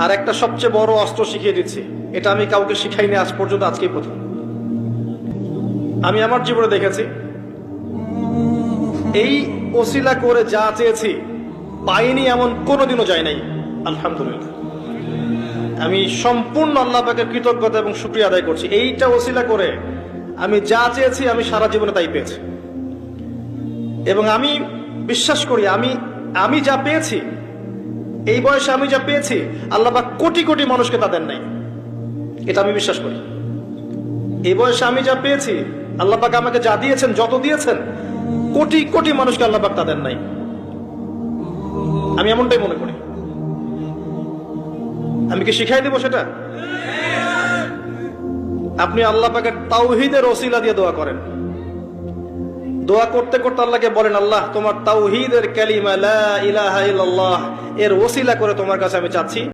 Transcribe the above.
আর একটা সবচেয়ে বড় অস্ত্র শিখিয়ে দিচ্ছি, এটা আমি কাউকে শিখাইনি আজ পর্যন্ত, আজকেই প্রথম। আমি আমার জীবনে দেখেছি এই ওসিলা করে যা চেয়েছি পাইনি এমন কোনোদিনও যায় নাই। আলহামদুলিল্লাহ, আমি সম্পূর্ণ আল্লাহ পাকের কৃতজ্ঞতা এবং শুকরিয়া আদায় করছি। এইটা ওসিলা করে আমি যা চেয়েছি আমি সারা জীবনে তাই পেয়েছি। এবং আমি বিশ্বাস করি আমি যা পেয়েছি, এই বয়সে আমি যা পেয়েছি, আল্লাহ পাক কোটি কোটি মানুষকে তা দেন নাই। এটা আমি বিশ্বাস করি। এই বয়সে আমি যা পেয়েছি, আল্লাহ পাক আমাকে যা দিয়েছেন, যত দিয়েছেন, কোটি কোটি মানুষকে আল্লাহ পাক তা দেন নাই। আমি এমনটাই মনে করি। আমি কি শিখাই দেব সেটা? আপনি আল্লাহ পাকের তাওহীদের ওসিলা দিয়ে দোয়া করেন। দোয়া করতে করতে আল্লাহকে বলেন, আল্লাহ তোমার তাওহীদের কালিমা লা ইলাহা ইল্লাল্লাহ এর ওসিলা করে তোমার কাছে আমি চাচ্ছি